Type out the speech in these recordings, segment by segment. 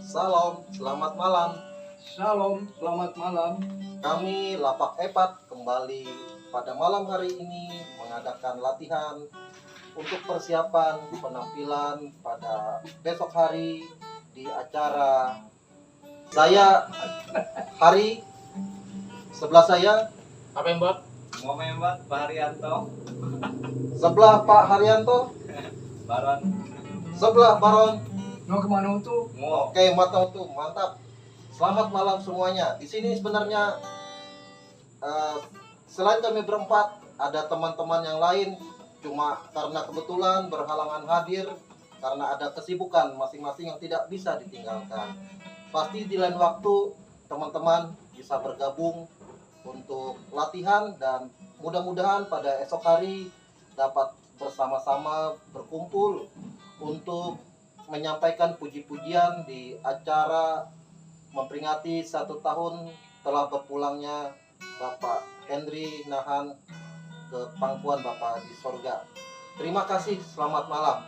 Salam, selamat malam. Shalom, selamat malam. Kami Lapak Epat kembali pada malam hari ini mengadakan latihan untuk persiapan penampilan pada besok hari di acara. Saya Hari, sebelah saya Apa yang buat? Mau membuat Pak Haryanto, sebelah Pak Haryanto, Baron. sebelah Baron. Mau kemana tuh? Oke, mantap. Selamat malam semuanya. Di sini sebenarnya selain kami berempat, ada teman-teman yang lain. Cuma karena kebetulan berhalangan hadir karena ada kesibukan masing-masing yang tidak bisa ditinggalkan. Pasti di lain waktu teman-teman bisa bergabung untuk latihan dan mudah-mudahan pada esok hari dapat bersama-sama berkumpul untuk menyampaikan puji-pujian di acara memperingati 1 tahun telah berpulangnya Bapak Henry Nahan ke pangkuan Bapa di sorga. Terima kasih, selamat malam.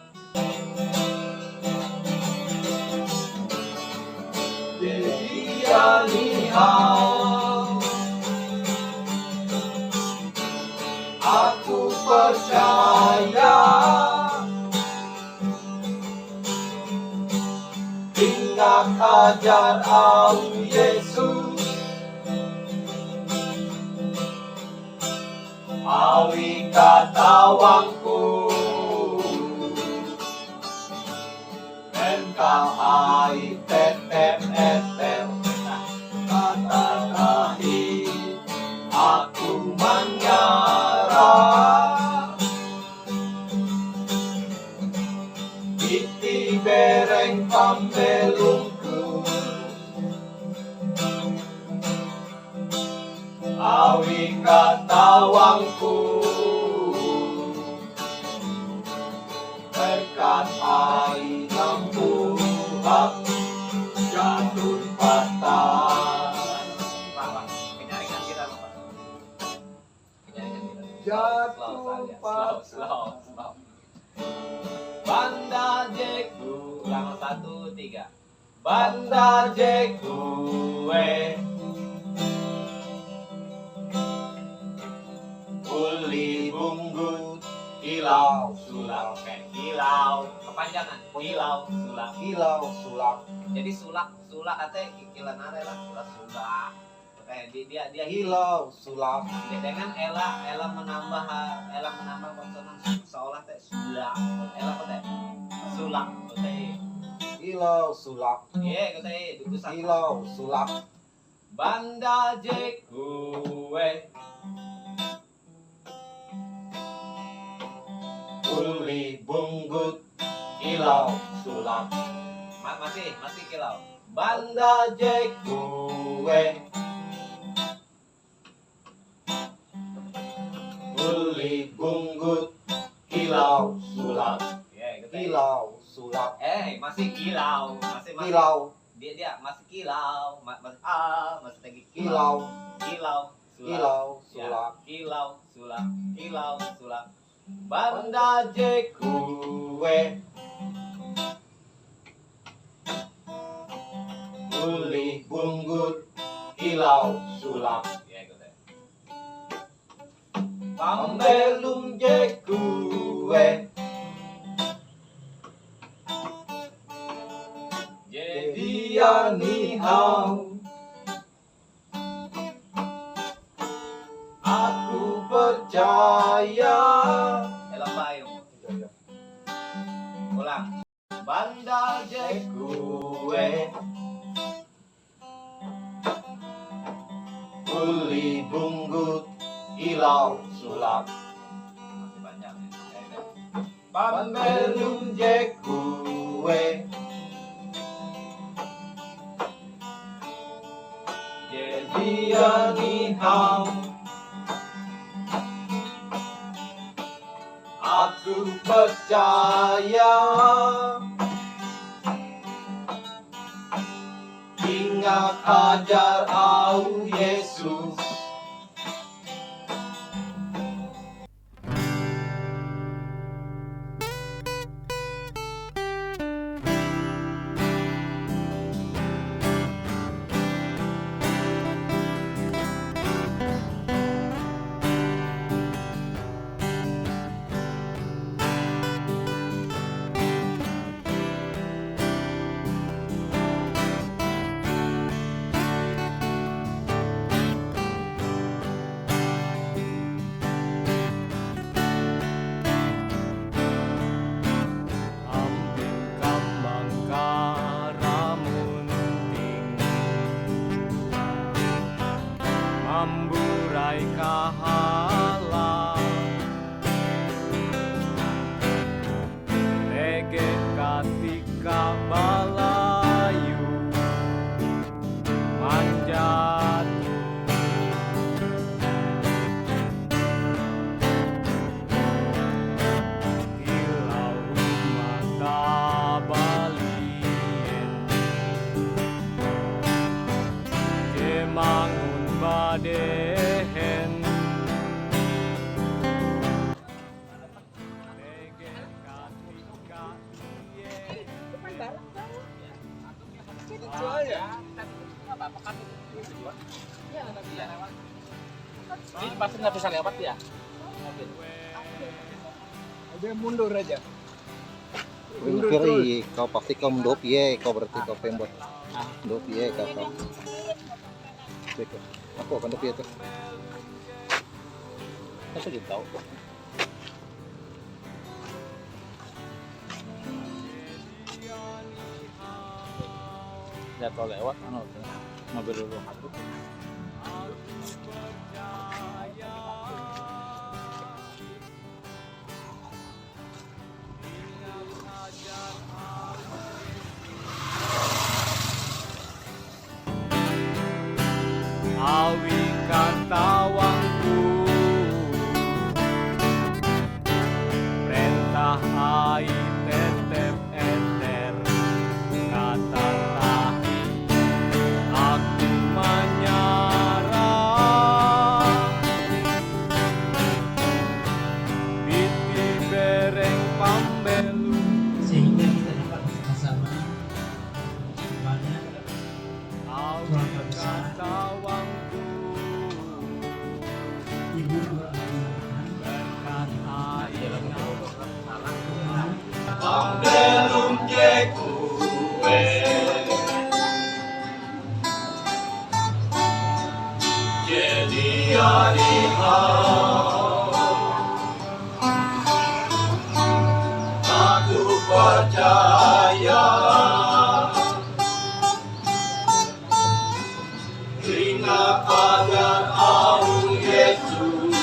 Aku percaya ingat ajar Yesus, awi katawangku engkau ai tetep kata kahi aku menyerah iti bereng pambelungku awi katawangku berkat ai Tuhan jatuh patah penyaringan kita Pak. Jatuh Slow. Banda jeku ulang 1, 3. Banda jeku uli bunggut kilau sulak kilau kepanjangan kilau sulak jadi sulak ate kikilan are lah sulak dia Kilau sulak. dengan ela menambah konsonan seolah teh sulak ela teh sulak teh Kilau sulak. ye teh dudusan Kilau sulak. banda jeku Uli bunggut kilau sulak. masih kilau banda jeku Uli bunggut kilau sulak. ye Kilau sulak. masih kilau masih Kilau. dia masih kilau masih lagi Kilau. kilau Kilau Ya, sulak. kilau sulak banda jeku Uli bunggut kilau sulak. ya gitu ya pambelum jeku Jadiani hau. Aku percaya. elang payung ulang banda jeku Uli bunggut kilau sulak. masih banyak ya. Pambelum jeku Jadiani hau. Aku percaya ingat ajar Yesus. Mamburai kahala Tege katika balayu Manjat Kilau mata balien Kemangun badehen Tege katika iye Ini pasti nggak bisa lewat ya? Ada mundur aja. Kiri, kau pasti kau mendop ye, kau berarti kau pembot. Mendop ye kau. Cek. Aku akan dop ye tuh. Saya juga tahu. Jatuh lewat, mobil dulu. Awi katawangku Perintah ai tetep eter Kata tahi Aku menyerah Biti bereng pambelu sehingga kita dapat bersama-sama kepada Awi keluarga besar katawangku Ibu Nur Abdurrahman Berkat ai Pambelum jekue Jadi Aku percaya Rina pada au Yesus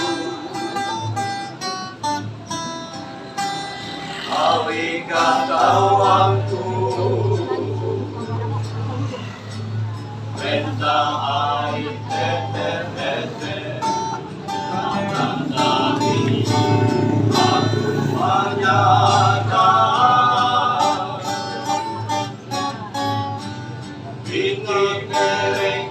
Awi katawangku Renta ai tete Nanti aku menyadar Binti bereng